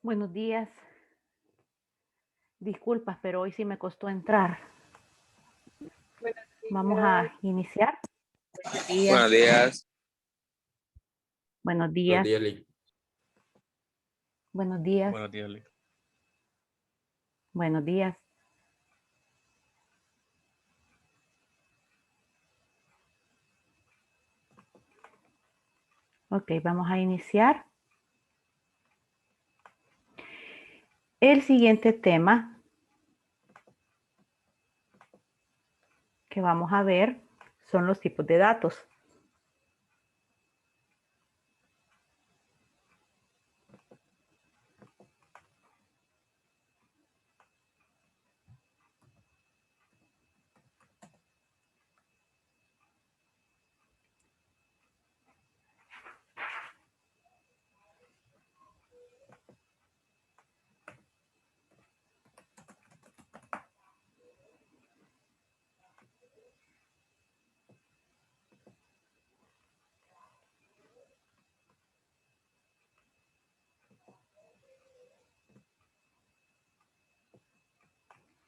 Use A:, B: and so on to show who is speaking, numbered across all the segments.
A: Buenos días. Disculpas, pero hoy sí me costó entrar. Vamos a iniciar.
B: Buenos días.
A: Buenos días.
C: Lick.
A: Buenos días.
C: Buenos días, Lick.
A: Buenos días. Ok, vamos a iniciar. El siguiente tema que vamos a ver son los tipos de datos.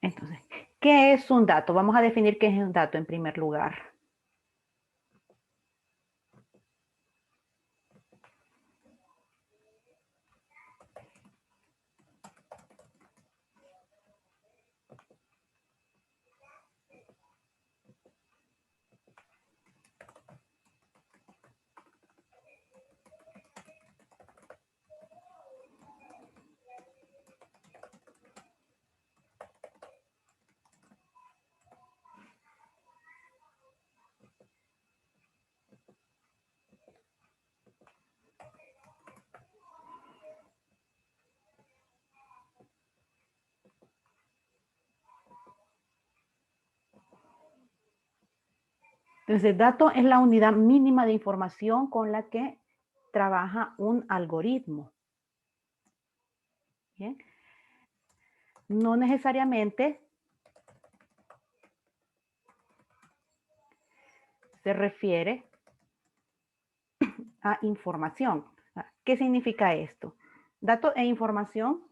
A: Entonces, ¿qué es un dato? Vamos a definir qué es un dato en primer lugar. Entonces, el dato es la unidad mínima de información con la que trabaja un algoritmo. ¿Bien? No necesariamente se refiere a información. ¿Qué significa esto? Dato e información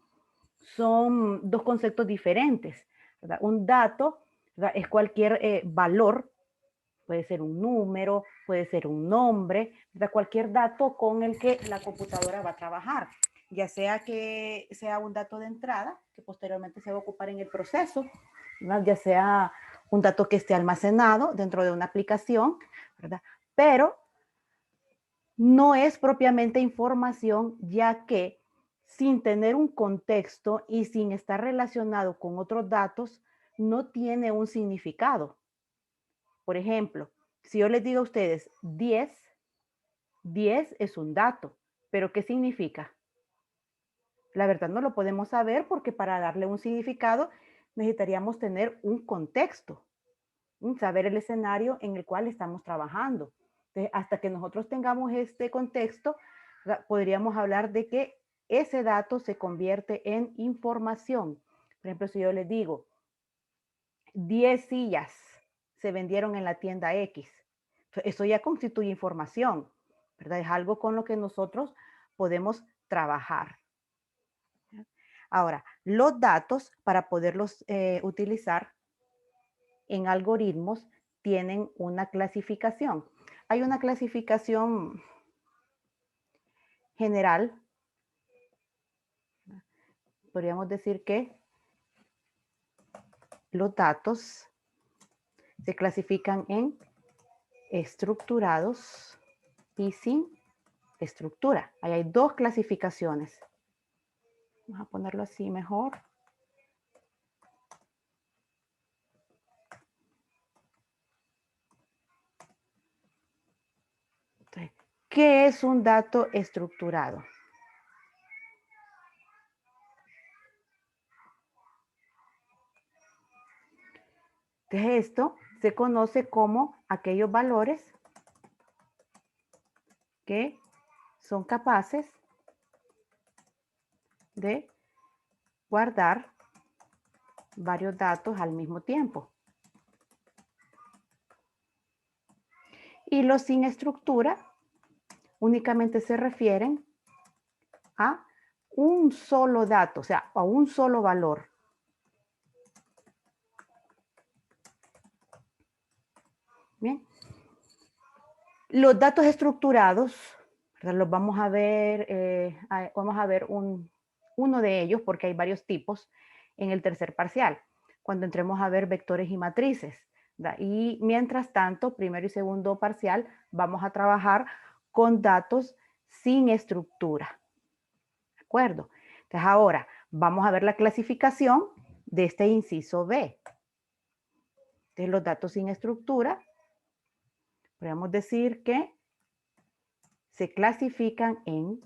A: son dos conceptos diferentes, ¿verdad? Un dato, ¿verdad?, es cualquier valor, puede ser un número, puede ser un nombre, ¿verdad?, cualquier dato con el que la computadora va a trabajar, ya sea que sea un dato de entrada, que posteriormente se va a ocupar en el proceso, ¿verdad?, ya sea un dato que esté almacenado dentro de una aplicación, ¿verdad? Pero no es propiamente información, ya que sin tener un contexto y sin estar relacionado con otros datos, no tiene un significado. Por ejemplo, si yo les digo a ustedes 10, 10 es un dato, pero ¿qué significa? La verdad no lo podemos saber porque para darle un significado necesitaríamos tener un contexto, saber el escenario en el cual estamos trabajando. Entonces, hasta que nosotros tengamos este contexto, podríamos hablar de que ese dato se convierte en información. Por ejemplo, si yo les digo 10 sillas se vendieron en la tienda X, eso ya constituye información, ¿verdad? Es algo con lo que nosotros podemos trabajar. Ahora, los datos, para poderlos utilizar en algoritmos, tienen una clasificación. Hay una clasificación general. Podríamos decir que los datos se clasifican en estructurados y sin estructura. Ahí hay dos clasificaciones. Vamos a ponerlo así mejor. Entonces, ¿Qué es un dato estructurado? Entonces, esto se conoce como aquellos valores que son capaces de guardar varios datos al mismo tiempo. Y los sin estructura únicamente se refieren a un solo dato, o sea, a un solo valor. Bien. Los datos estructurados, ¿verdad? Los vamos a ver, uno de ellos, porque hay varios tipos, en el tercer parcial, cuando entremos a ver vectores y matrices. ¿Verdad? Y mientras tanto, primero y segundo parcial, vamos a trabajar con datos sin estructura. ¿De acuerdo? Entonces ahora vamos a ver la clasificación de este inciso B. Entonces los datos sin estructura, podemos decir que se clasifican en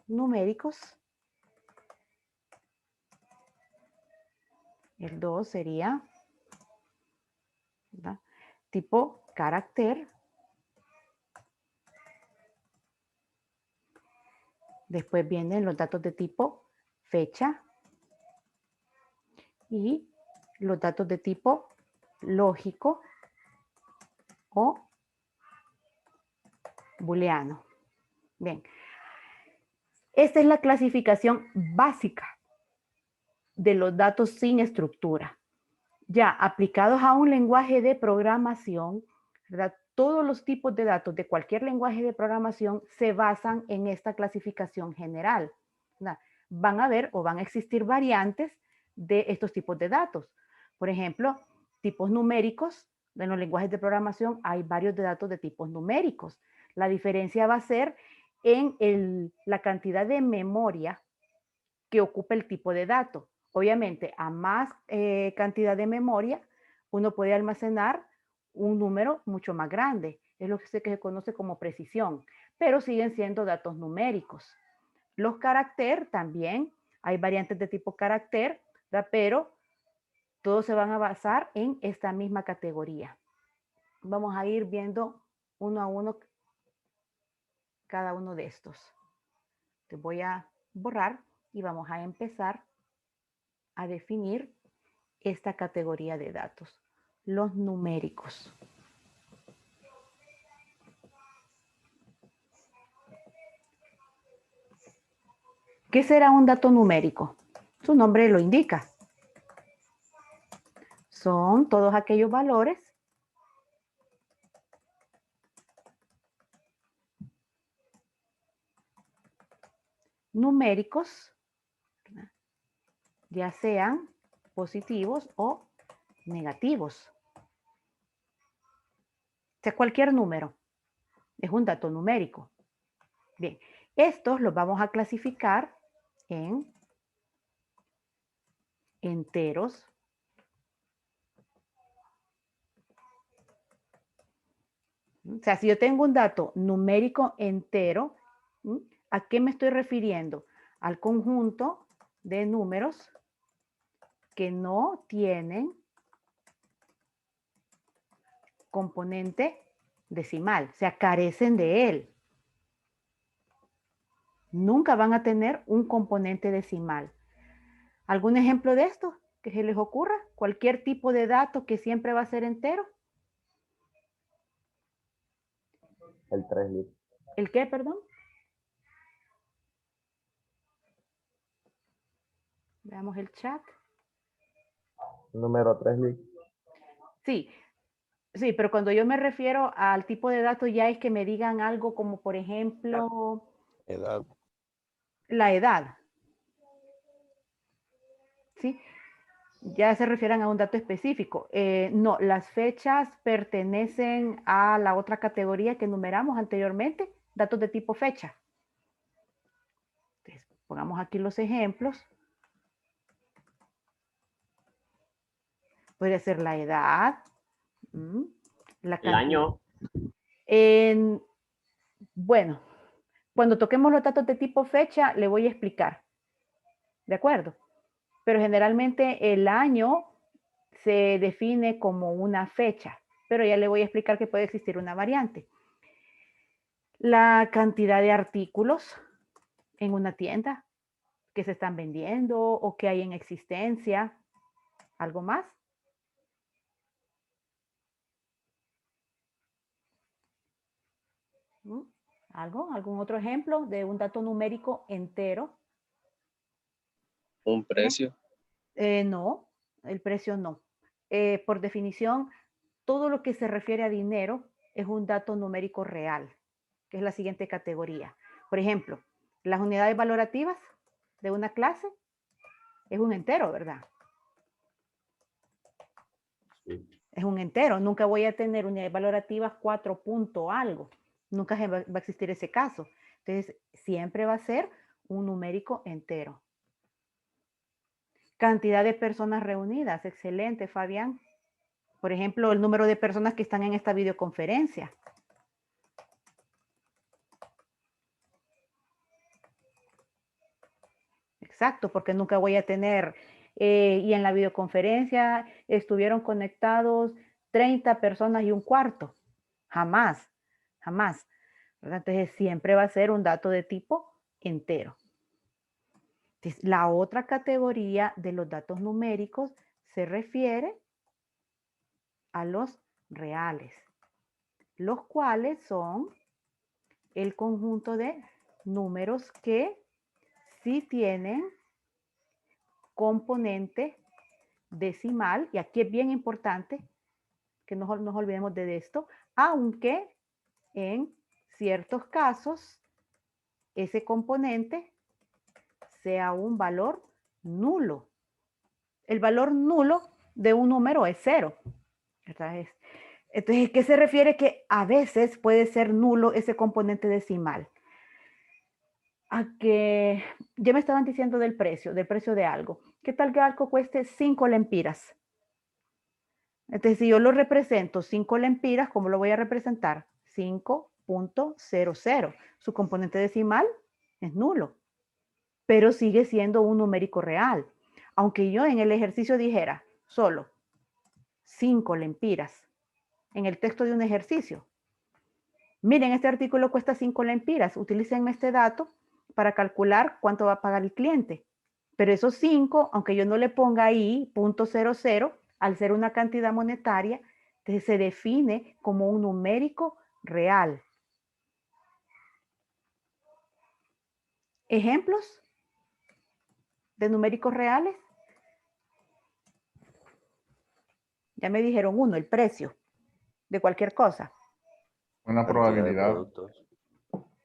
A: numéricos. El 2 sería, ¿verdad?, tipo carácter. Después vienen los datos de tipo fecha y los datos de tipo lógico o booleano. Bien, esta es la clasificación básica de los datos sin estructura. Ya aplicados a un lenguaje de programación, ¿verdad?, todos los tipos de datos de cualquier lenguaje de programación se basan en esta clasificación general, ¿verdad? Van a haber o van a existir variantes de estos tipos de datos. Por ejemplo, tipos numéricos. En los lenguajes de programación hay varios de datos de tipos numéricos. La diferencia va a ser en la cantidad de memoria que ocupa el tipo de dato. Obviamente, a más cantidad de memoria, uno puede almacenar un número mucho más grande. Es lo que se conoce como precisión, pero siguen siendo datos numéricos. Los caracteres también, hay variantes de tipo carácter, ¿verdad?, pero todos se van a basar en esta misma categoría. Vamos a ir viendo uno a uno cada uno de estos. Te voy a borrar y vamos a empezar a definir esta categoría de datos, los numéricos. ¿Qué será un dato numérico? Su nombre lo indica. Son todos aquellos valores numéricos, ya sean positivos o negativos. O sea, cualquier número es un dato numérico. Bien, estos los vamos a clasificar en enteros, o sea, si yo tengo un dato numérico entero, ¿a qué me estoy refiriendo? Al conjunto de números que no tienen componente decimal, o sea, carecen de él. Nunca van a tener un componente decimal. ¿Algún ejemplo de esto que se les ocurra? Cualquier tipo de dato que siempre va a ser entero.
C: El 3
A: ¿El qué, perdón? Veamos el chat.
C: Número 3
A: Sí, sí, pero cuando yo me refiero al tipo de datos ya es que me digan algo como, por ejemplo,
C: edad.
A: la edad. ¿Sí? Ya se refieren a un dato específico. No, las fechas pertenecen a la otra categoría que enumeramos anteriormente, datos de tipo fecha. Entonces, pongamos aquí los ejemplos. Puede ser la edad, la
D: el año.
A: bueno, Cuando toquemos los datos de tipo fecha, le voy a explicar. ¿De acuerdo? Pero generalmente el año se define como una fecha, pero ya le voy a explicar que puede existir una variante. La cantidad de artículos en una tienda que se están vendiendo o que hay en existencia. ¿Algo más? ¿Algo? ¿Algún otro ejemplo de un dato numérico entero?
B: Un precio.
A: No, el precio no. Por definición, todo lo que se refiere a dinero es un dato numérico real, que es la siguiente categoría. Por ejemplo, las unidades valorativas de una clase es un entero, ¿verdad?
C: Sí.
A: Es un entero. Nunca voy a tener unidades valorativas 4 punto algo. Nunca va a existir ese caso. Entonces, siempre va a ser un numérico entero. Cantidad de personas reunidas. Excelente, Fabián. Por ejemplo, el número de personas que están en esta videoconferencia. Exacto, porque nunca voy a tener, y en la videoconferencia estuvieron conectados 30 personas y un cuarto. Jamás, jamás. ¿Verdad? Entonces siempre va a ser un dato de tipo entero. Entonces, la otra categoría de los datos numéricos se refiere a los reales, los cuales son el conjunto de números que sí tienen componente decimal, y aquí es bien importante que no nos olvidemos de esto, aunque en ciertos casos ese componente sea un valor nulo. El valor nulo de un número es 0. Entonces, ¿qué se refiere? Que a veces puede ser nulo ese componente decimal. A que ya me estaban diciendo del precio de algo. ¿Qué tal que algo cueste 5 lempiras? Entonces, si yo lo represento 5 lempiras, ¿cómo lo voy a representar? 5.00. Su componente decimal es nulo, pero sigue siendo un numérico real. Aunque yo en el ejercicio dijera solo 5 lempiras en el texto de un ejercicio. Miren, este artículo cuesta 5 lempiras. Utilicen este dato para calcular cuánto va a pagar el cliente. Pero esos 5, aunque yo no le ponga ahí .00, al ser una cantidad monetaria, se define como un numérico real. ¿Ejemplos de numéricos reales? Ya me dijeron uno, el precio de cualquier cosa.
D: Una
C: Cantidad de
D: probabilidad.
C: productos.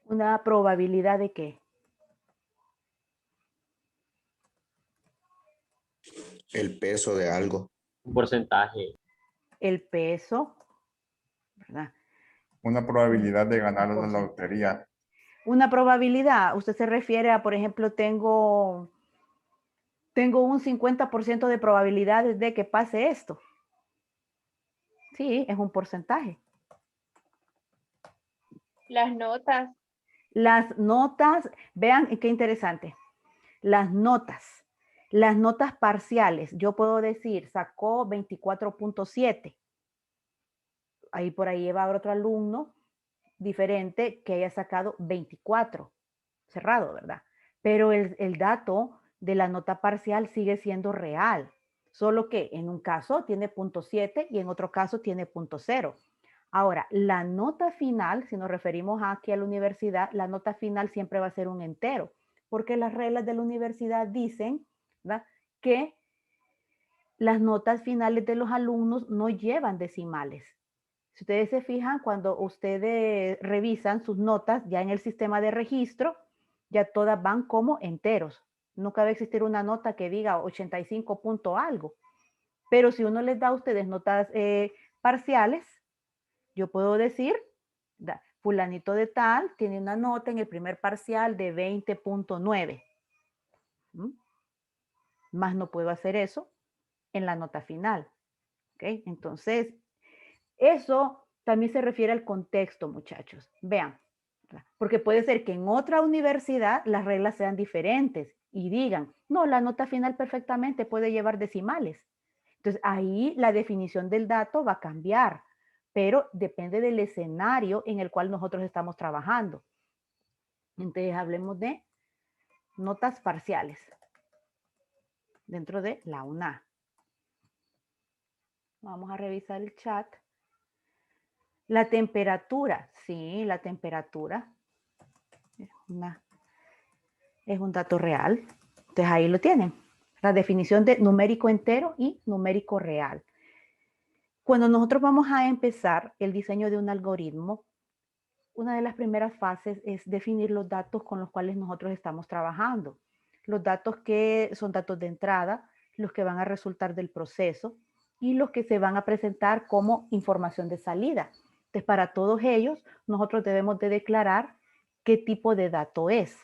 A: ¿Una probabilidad de qué?
E: El peso de algo.
C: Un porcentaje.
A: El peso, ¿verdad?
D: Una probabilidad de ganar la lotería.
A: Una probabilidad, usted se refiere a, por ejemplo, tengo un 50% de probabilidades de que pase esto. Sí, es un porcentaje.
F: Las notas.
A: Las notas, vean qué interesante. Las notas parciales, yo puedo decir, sacó 24.7. Ahí por ahí va otro alumno diferente que haya sacado 24. Cerrado, ¿verdad? Pero el dato de la nota parcial sigue siendo real. Solo que en un caso tiene 0.7 y en otro caso tiene 0.0. Ahora, la nota final, si nos referimos aquí a la universidad, la nota final siempre va a ser un entero, porque las reglas de la universidad dicen, ¿verdad?, que las notas finales de los alumnos no llevan decimales. Si ustedes se fijan, cuando ustedes revisan sus notas ya en el sistema de registro, ya todas van como enteros. Nunca va a existir una nota que diga 85 punto algo. Pero si uno les da a ustedes notas parciales, yo puedo decir, fulanito de tal tiene una nota en el primer parcial de 20.9. Más no puedo hacer eso en la nota final. ¿Okay? Entonces, eso también se refiere al contexto, muchachos. Vean, Porque puede ser que en otra universidad las reglas sean diferentes y digan, no, la nota final perfectamente puede llevar decimales. Entonces, ahí la definición del dato va a cambiar, pero depende del escenario en el cual nosotros estamos trabajando. Entonces, hablemos de notas parciales dentro de la UNA. Vamos a revisar el chat. La temperatura, sí, la temperatura es un dato real. Entonces, ahí lo tienen. La definición de numérico entero y numérico real. Cuando nosotros vamos a empezar el diseño de un algoritmo, una de las primeras fases es definir los datos con los cuales nosotros estamos trabajando. Los datos que son datos de entrada, los que van a resultar del proceso y los que se van a presentar como información de salida. Entonces, para todos ellos, nosotros debemos de declarar qué tipo de dato es.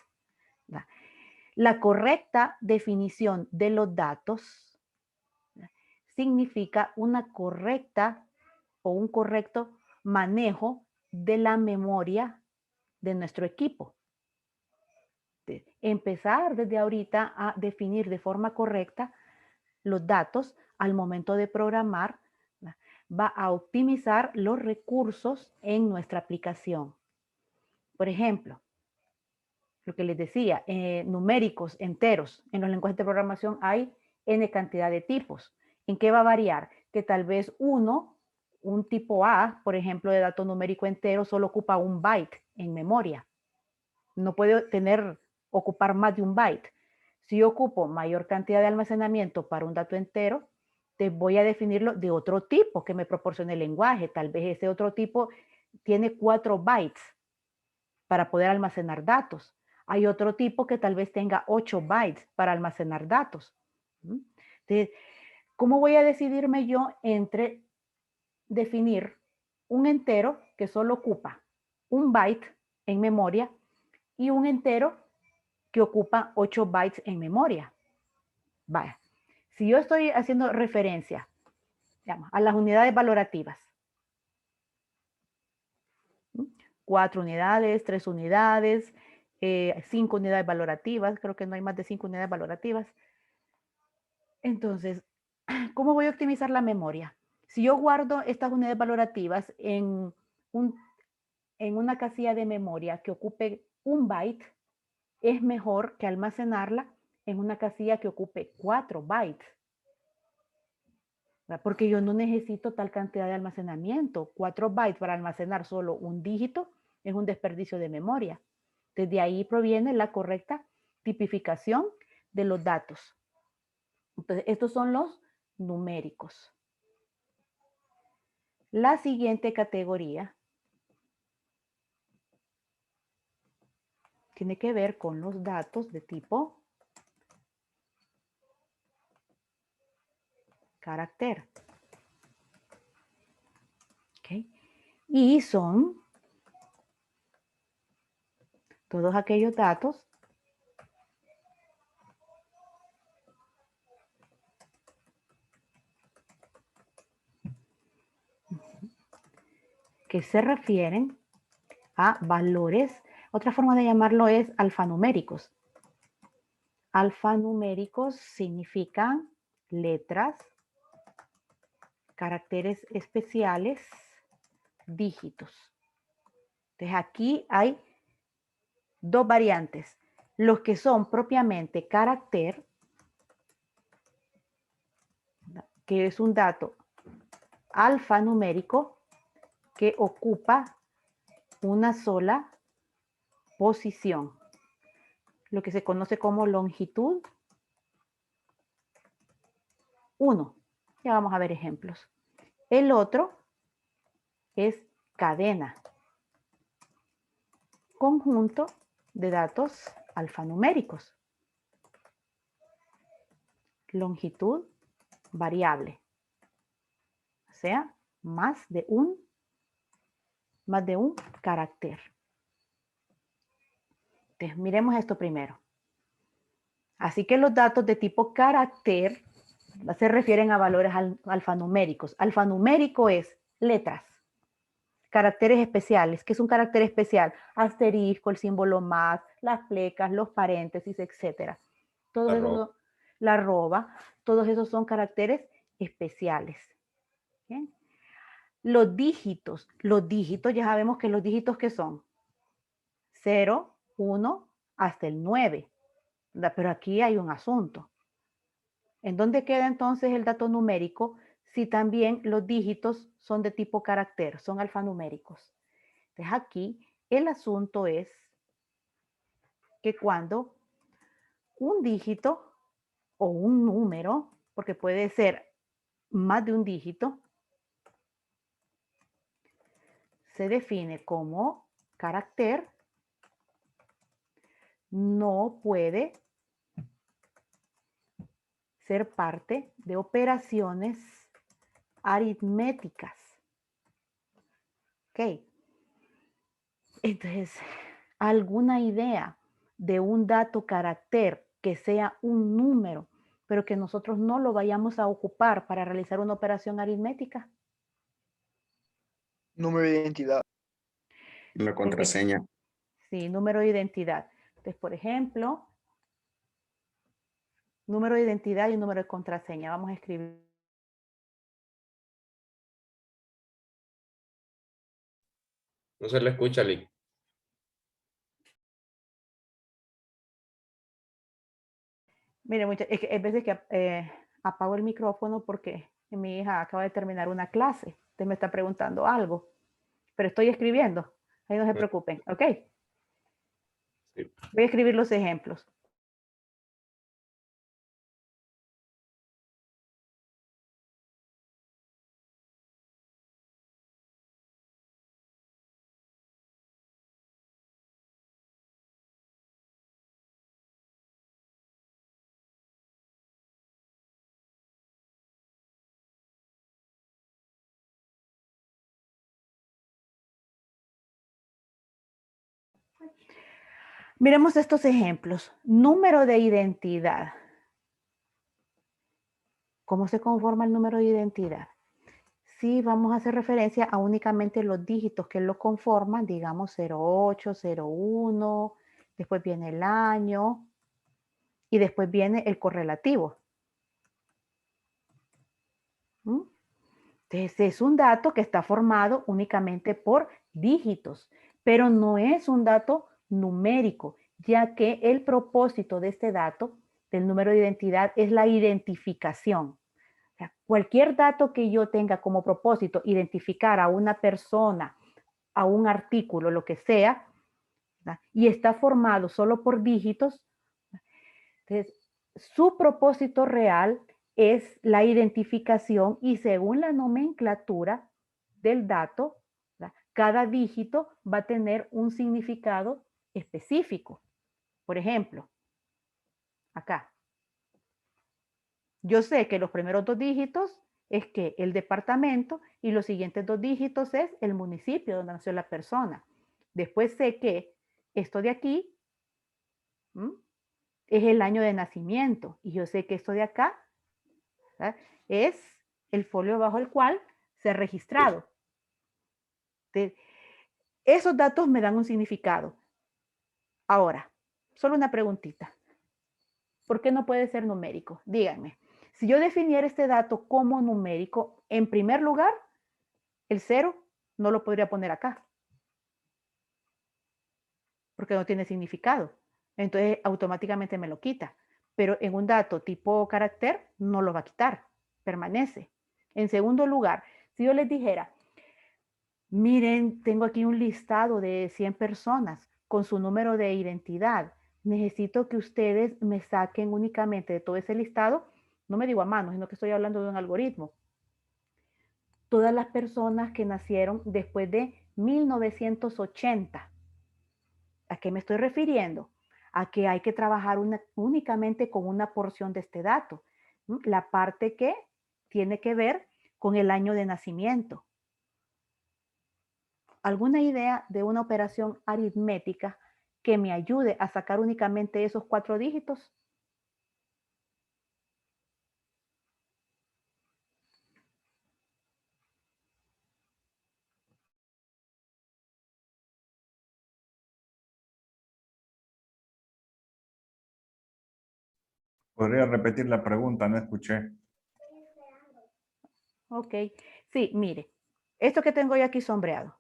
A: La correcta definición de los datos significa una correcta o un correcto manejo de la memoria de nuestro equipo. Empezar desde ahorita a definir de forma correcta los datos al momento de programar va a optimizar los recursos en nuestra aplicación. Por ejemplo, lo que les decía, numéricos enteros. En los lenguajes de programación hay N cantidad de tipos. ¿En qué va a variar? Que tal vez un tipo A, por ejemplo, de dato numérico entero, solo ocupa 1 byte en memoria. No puede ocupar más de 1 byte. Si yo ocupo mayor cantidad de almacenamiento para un dato entero, te voy a definirlo de otro tipo que me proporcione el lenguaje. Tal vez ese otro tipo tiene 4 bytes para poder almacenar datos. Hay otro tipo que tal vez tenga 8 bytes para almacenar datos. Entonces, ¿cómo voy a decidirme yo entre definir un entero que solo ocupa 1 byte en memoria y un entero que ocupa 8 bytes en memoria? Vaya, si yo estoy haciendo referencia, digamos, a las unidades valorativas, 4 unidades, 3 unidades, 5 unidades valorativas, creo que no hay más de 5 unidades valorativas. Entonces, ¿cómo voy a optimizar la memoria? Si yo guardo estas unidades valorativas en una casilla de memoria que ocupe 1 byte, es mejor que almacenarla en una casilla que ocupe 4 bytes. Porque yo no necesito tal cantidad de almacenamiento. 4 bytes para almacenar solo un dígito es un desperdicio de memoria. Desde ahí proviene la correcta tipificación de los datos. Entonces, estos son los numéricos. La siguiente categoría tiene que ver con los datos de tipo carácter. ¿Okay? Y son todos aquellos datos que se refieren a valores. Otra forma de llamarlo es alfanuméricos. Alfanuméricos significan letras, caracteres especiales, dígitos. Entonces aquí hay dos variantes. Los que son propiamente carácter, que es un dato alfanumérico que ocupa una sola posición, lo que se conoce como longitud 1. Ya vamos a ver ejemplos. El otro es cadena, conjunto de datos alfanuméricos, longitud variable, o sea, más de un carácter. Entonces, miremos esto primero. Así que los datos de tipo carácter se refieren a valores alfanuméricos. Alfanumérico es letras. Caracteres especiales. ¿Qué es un carácter especial? Asterisco, el símbolo más, las plecas, los paréntesis, etc. Todo eso son, la arroba, todos esos son caracteres especiales. ¿Bien? Los dígitos ya sabemos que los dígitos que son 0, 1, hasta el 9. ¿Verdad? Pero aquí hay un asunto. ¿En dónde queda entonces el dato numérico si también los dígitos son de tipo carácter, son alfanuméricos? Entonces aquí el asunto es que cuando un dígito o un número, porque puede ser más de un dígito, se define como carácter, no puede ser parte de operaciones aritméticas. ¿Ok? Entonces, ¿alguna idea de un dato carácter que sea un número, pero que nosotros no lo vayamos a ocupar para realizar una operación aritmética?
F: Número de identidad.
E: La contraseña.
A: Sí, número de identidad. Entonces, por ejemplo, número de identidad y número de contraseña. Vamos a escribir.
C: No se le escucha, Lick.
A: Mire, es que hay veces que apago el micrófono porque mi hija acaba de terminar una clase. Usted me está preguntando algo, pero estoy escribiendo. Ahí no se preocupen, ¿ok?
C: Sí.
A: Voy a escribir los ejemplos. Miremos estos ejemplos. Número de identidad. ¿Cómo se conforma el número de identidad? Si vamos a hacer referencia a únicamente los dígitos que lo conforman, digamos 08, 01, después viene el año y después viene el correlativo. ¿Mm? Entonces es un dato que está formado únicamente por dígitos, pero no es un dato numérico, ya que el propósito de este dato, del número de identidad, es la identificación. O sea, cualquier dato que yo tenga como propósito identificar a una persona, a un artículo, lo que sea, ¿verdad? Y está formado solo por dígitos, entonces su propósito real es la identificación y según la nomenclatura del dato, ¿verdad? Cada dígito va a tener un significado específico. Por ejemplo, acá. Yo sé que los primeros dos dígitos es que el departamento y los siguientes dos dígitos es el municipio donde nació la persona. Después sé que esto de aquí es el año de nacimiento y yo sé que esto de acá, ¿verdad?, es el folio bajo el cual se ha registrado. Entonces, esos datos me dan un significado. Ahora, solo una preguntita. ¿Por qué no puede ser numérico? Díganme. Si yo definiera este dato como numérico, en primer lugar, el 0 no lo podría poner acá, porque no tiene significado. Entonces, automáticamente me lo quita. Pero en un dato tipo carácter, no lo va a quitar, permanece. En segundo lugar, si yo les dijera, miren, tengo aquí un listado de 100 personas con su número de identidad. Necesito que ustedes me saquen únicamente de todo ese listado, no me digo a mano, sino que estoy hablando de un algoritmo. Todas las personas que nacieron después de 1980. ¿A qué me estoy refiriendo? A que hay que trabajar únicamente con una porción de este dato, la parte que tiene que ver con el año de nacimiento. ¿Alguna idea de una operación aritmética que me ayude a sacar únicamente esos 4 dígitos?
D: ¿Podría repetir la pregunta? No escuché.
A: Ok. Sí, mire, esto que tengo yo aquí sombreado.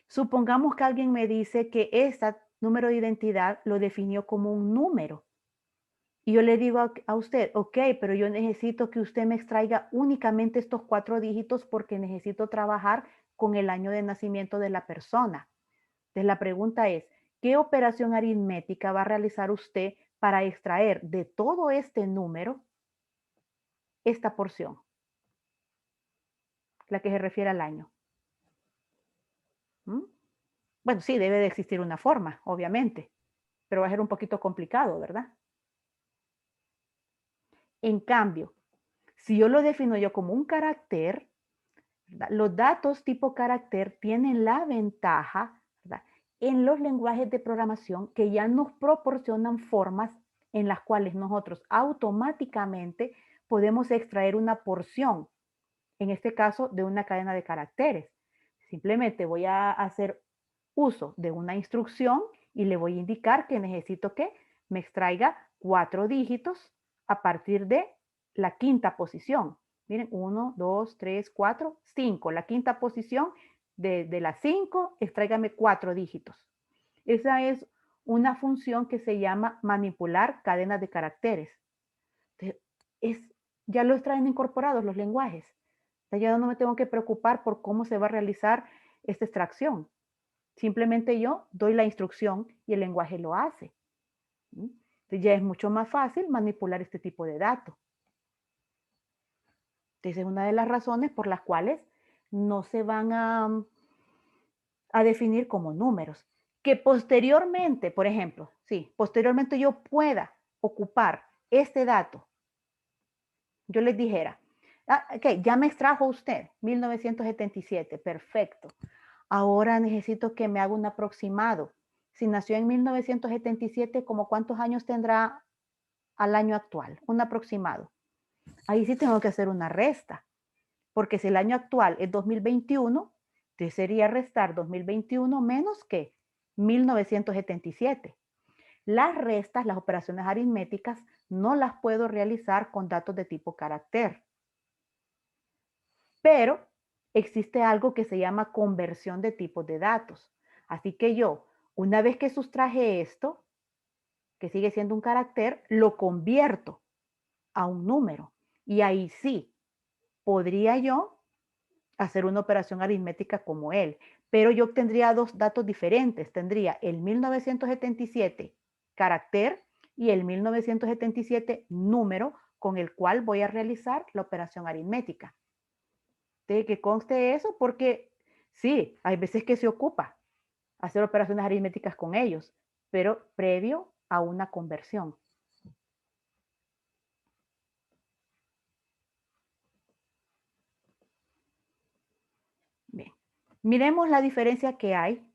A: Supongamos que alguien me dice que este número de identidad lo definió como un número. Y yo le digo a usted, ok, pero yo necesito que usted me extraiga únicamente estos 4 dígitos porque necesito trabajar con el año de nacimiento de la persona. Entonces la pregunta es, ¿qué operación aritmética va a realizar usted para extraer de todo este número esta porción? La que se refiere al año. ¿Mm? Bueno, sí, debe de existir una forma, obviamente, pero va a ser un poquito complicado, ¿verdad? En cambio, si yo lo defino yo como un carácter, ¿verdad? Los datos tipo carácter tienen la ventaja, ¿verdad?, en los lenguajes de programación que ya nos proporcionan formas en las cuales nosotros automáticamente podemos extraer una porción, en este caso de una cadena de caracteres. Simplemente voy a hacer uso de una instrucción y le voy a indicar que necesito que me extraiga 4 dígitos a partir de la quinta posición. Miren, 1, 2, 3, 4, 5. La quinta posición de las 5, extráigame 4 dígitos. Esa es una función que se llama manipular cadenas de caracteres. Entonces, ya lo traen incorporados los lenguajes. Ya no me tengo que preocupar por cómo se va a realizar esta extracción. Simplemente yo doy la instrucción y el lenguaje lo hace. Entonces ya es mucho más fácil manipular este tipo de datos. Esa es una de las razones por las cuales no se van a definir como números. Que posteriormente, por ejemplo, sí, posteriormente yo pueda ocupar este dato. Yo les dijera, ok, ya me extrajo usted 1977, perfecto. Ahora necesito que me haga un aproximado. Si nació en 1977, ¿cómo cuántos años tendrá al año actual? Un aproximado. Ahí sí tengo que hacer una resta, porque si el año actual es 2021, entonces sería restar 2021 menos que 1977. Las restas, las operaciones aritméticas, no las puedo realizar con datos de tipo carácter. Pero existe algo que se llama conversión de tipos de datos. Así que yo, una vez que sustraje esto, que sigue siendo un carácter, lo convierto a un número. Y ahí sí, podría yo hacer una operación aritmética como él. Pero yo obtendría 2 datos diferentes. Tendría el 1977 carácter y el 1977 número con el cual voy a realizar la operación aritmética. De que conste eso porque sí, hay veces que se ocupa hacer operaciones aritméticas con ellos, pero previo a una conversión. Bien, miremos la diferencia que hay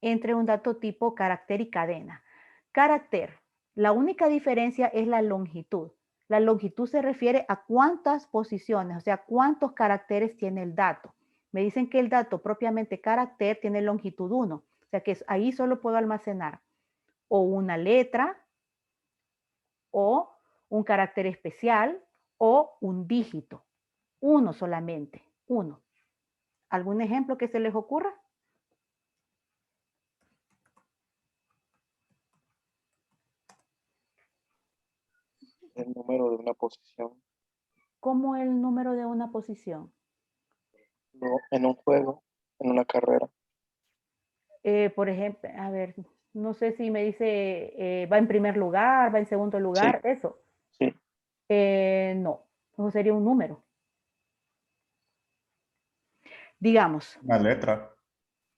A: entre un dato tipo carácter y cadena. Carácter, la única diferencia es la longitud. La longitud se refiere a cuántas posiciones, o sea, cuántos caracteres tiene el dato. Me dicen que el dato propiamente carácter tiene longitud 1, o sea que ahí solo puedo almacenar o una letra, o un carácter especial, o un dígito. Uno solamente, uno. ¿Algún ejemplo que se les ocurra?
B: El número de una posición.
A: Como el número de una posición.
B: No, en un juego, en una carrera.
A: Por ejemplo, a ver, no sé si me dice va en primer lugar, va en segundo lugar,
B: Sí.
A: eso.
B: Sí.
A: No, eso sería un número. Digamos.
D: Una letra.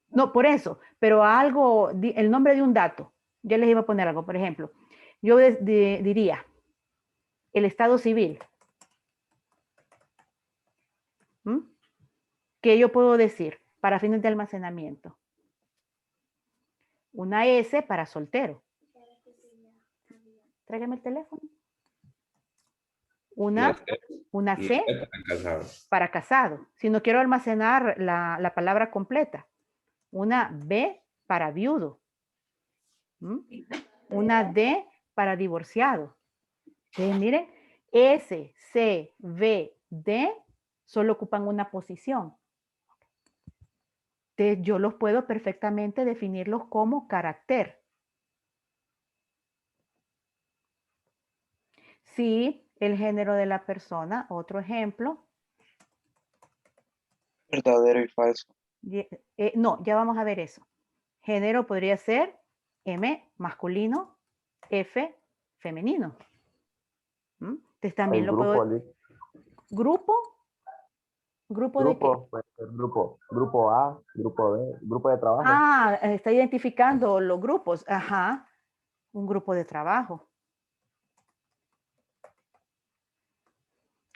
A: No, por eso, pero algo, el nombre de un dato. Yo les iba a poner algo, por ejemplo. Yo diría el estado civil. ¿Mm? ¿Qué yo puedo decir para fines de almacenamiento? Una S para soltero. Tráigame el teléfono. Una C para casado. Si no quiero almacenar la palabra completa. Una B para viudo. ¿Mm? Una D para divorciado. Entonces, miren, S, C, V, D solo ocupan una posición. Entonces, yo los puedo perfectamente definirlos como carácter. Si el género de la persona, otro ejemplo.
B: Verdadero y falso.
A: No, ya vamos a ver eso. Género podría ser M, masculino, F, femenino. Entonces también
F: El
A: lo
F: grupo,
A: puedo...
F: Liz.
A: ¿Grupo? ¿Grupo de qué?
F: Grupo, puede ser grupo. Grupo A, grupo B, grupo de trabajo.
A: Ah, está identificando los grupos. Ajá, un grupo de trabajo.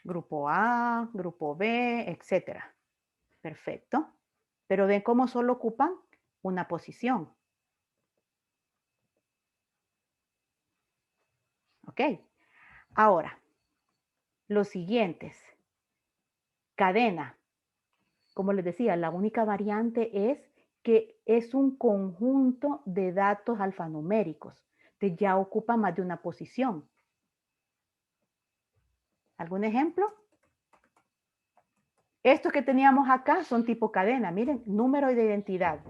A: Grupo A, grupo B, etcétera. Perfecto. Pero ven cómo solo ocupan una posición. ¿Ok? Ahora, los siguientes. Cadena. Como les decía, la única variante es que es un conjunto de datos alfanuméricos. Entonces ya ocupa más de una posición. ¿Algún ejemplo? Estos que teníamos acá son tipo cadena. Miren, número de identidad,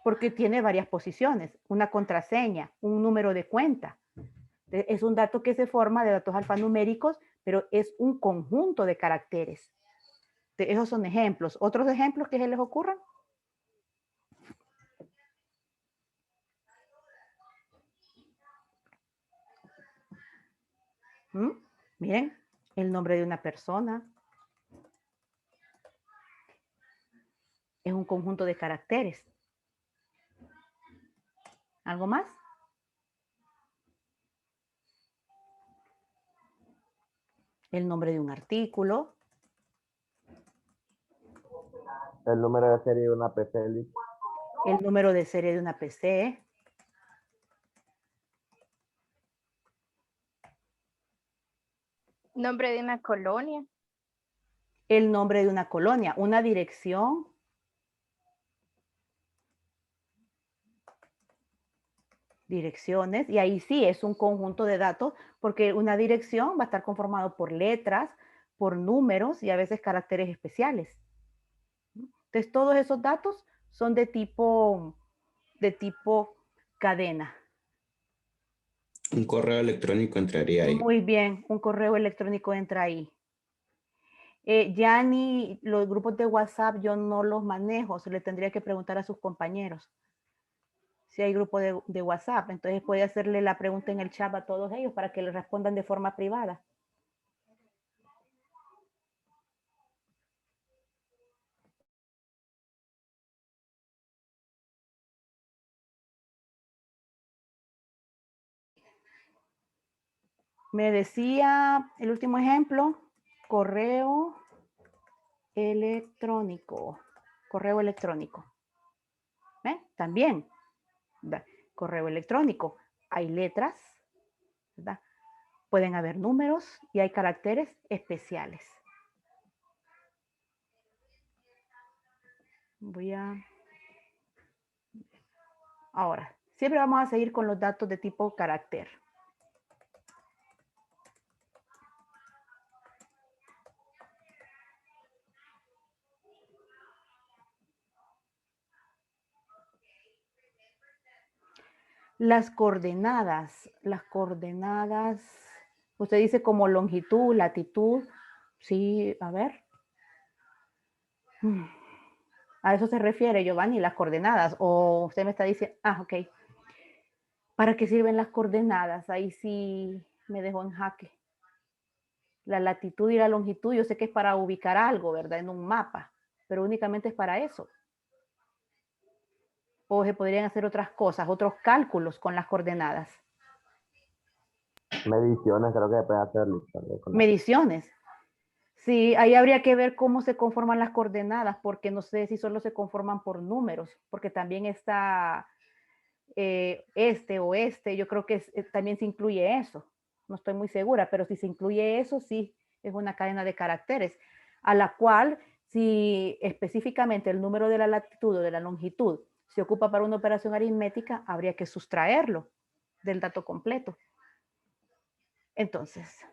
A: porque tiene varias posiciones. Una contraseña, un número de cuenta. Es un dato que se forma de datos alfanuméricos, pero es un conjunto de caracteres. Esos son ejemplos. ¿Otros ejemplos que se les ocurran? Miren, el nombre de una persona es un conjunto de caracteres. ¿Algo más? El nombre de un artículo.
F: El número de serie de una PC, Liz.
A: El número de serie de una PC.
G: Nombre de una colonia.
A: El nombre de una colonia. Una dirección. Direcciones. Y ahí sí es un conjunto de datos porque una dirección va a estar conformado por letras, por números y a veces caracteres especiales. Entonces todos esos datos son de tipo cadena.
E: Un correo electrónico entraría ahí.
A: Muy bien, un correo electrónico entra ahí. Ya ni los grupos de WhatsApp yo no los manejo, se le tendría que preguntar a sus compañeros. Si hay grupo de WhatsApp, entonces puede hacerle la pregunta en el chat a todos ellos para que le respondan de forma privada. Me decía el último ejemplo, correo electrónico. Correo electrónico. También, ¿verdad? Correo electrónico. Hay letras, ¿verdad? Pueden haber números y hay caracteres especiales. Ahora, siempre vamos a seguir con los datos de tipo carácter. Las coordenadas, usted dice como longitud, latitud, sí, a ver. A eso se refiere, Giovanni, las coordenadas, o usted me está diciendo, ok. ¿Para qué sirven las coordenadas? Ahí sí me dejó en jaque. La latitud y la longitud, yo sé que es para ubicar algo, ¿verdad? En un mapa, pero únicamente es para eso. O se podrían hacer otras cosas, otros cálculos con las coordenadas.
F: Mediciones, creo que se puede hacer, Liz.
A: Mediciones. Sí, ahí habría que ver cómo se conforman las coordenadas, porque no sé si solo se conforman por números, porque también está oeste, yo creo que también se incluye eso. No estoy muy segura, pero si se incluye eso, sí, es una cadena de caracteres, a la cual, si específicamente el número de la latitud o de la longitud se ocupa para una operación aritmética, habría que sustraerlo del dato completo. Entonces,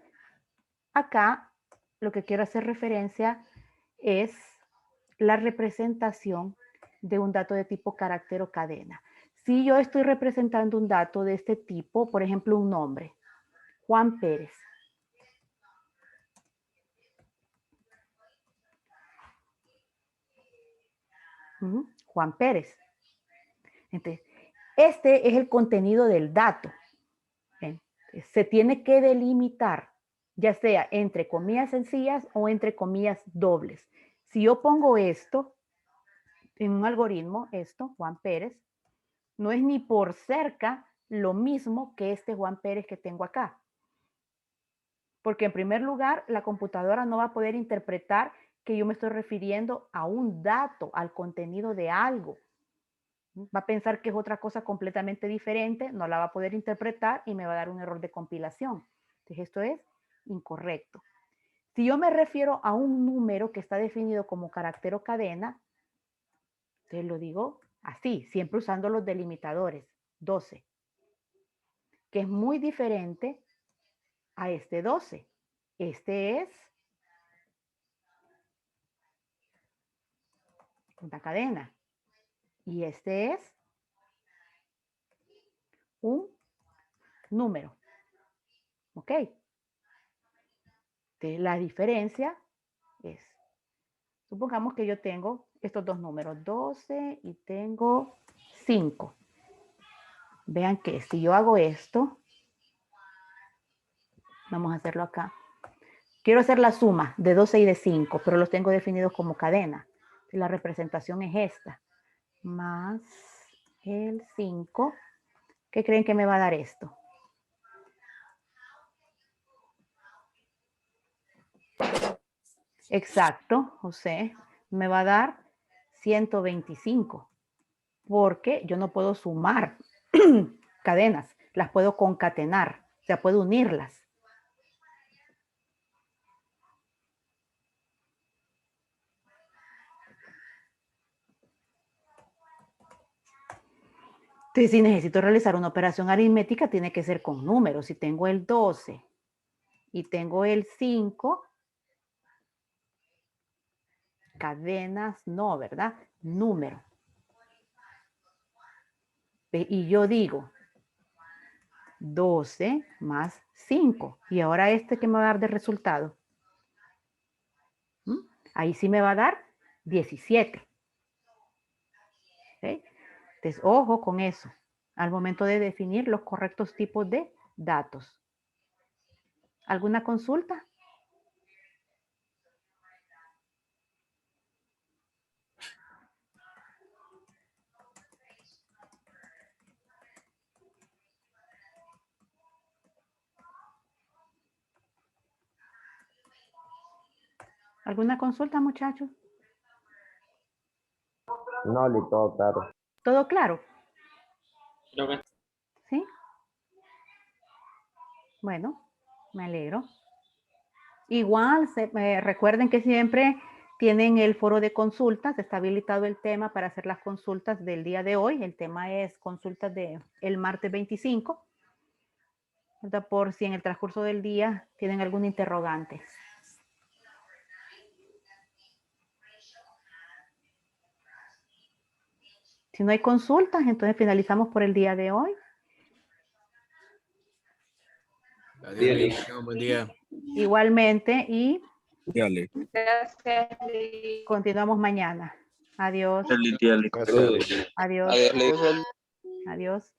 A: acá lo que quiero hacer referencia es la representación de un dato de tipo carácter o cadena. Si yo estoy representando un dato de este tipo, por ejemplo, un nombre, Juan Pérez. Juan Pérez. Entonces, este es el contenido del dato. Bien, se tiene que delimitar, ya sea entre comillas sencillas o entre comillas dobles. Si yo pongo esto en un algoritmo, esto, Juan Pérez, no es ni por cerca lo mismo que este Juan Pérez que tengo acá. Porque en primer lugar, la computadora no va a poder interpretar que yo me estoy refiriendo a un dato, al contenido de algo. Va a pensar que es otra cosa completamente diferente, no la va a poder interpretar y me va a dar un error de compilación. Entonces esto es incorrecto. Si yo me refiero a un número que está definido como carácter o cadena, entonces lo digo así, siempre usando los delimitadores, 12, que es muy diferente a este 12. Este es una cadena y este es un número. ¿Ok? Entonces, la diferencia es, supongamos que yo tengo estos dos números, 12 y tengo 5. Vean que si yo hago esto, vamos a hacerlo acá. Quiero hacer la suma de 12 y de 5, pero los tengo definidos como cadena. La representación es esta. Más el 5. ¿Qué creen que me va a dar esto? Exacto, José. Me va a dar 125. Porque yo no puedo sumar cadenas. Las puedo concatenar. O sea, puedo unirlas. Entonces, si necesito realizar una operación aritmética, tiene que ser con números. Si tengo el 12 y tengo el 5, cadenas no, ¿verdad? Número. Y yo digo 12 más 5. Y ahora este que me va a dar de resultado. Ahí sí me va a dar 17. ¿Okay? Entonces, ojo con eso, al momento de definir los correctos tipos de datos. ¿Alguna consulta? ¿Alguna consulta, muchachos?
F: No, Li, todo claro.
A: ¿Todo claro? ¿Sí? Bueno, me alegro. Igual, recuerden que siempre tienen el foro de consultas, está habilitado el tema para hacer las consultas del día de hoy. El tema es consultas del martes 25, ¿verdad? Por si en el transcurso del día tienen algún interrogante. Si no hay consultas, entonces finalizamos por el día de hoy.
G: Adiós, buen día.
A: Igualmente, y
D: Dale.
A: continuamos mañana. Adiós.
C: Saludos.
A: Adiós.
B: Adiós, Liz.
A: Adiós.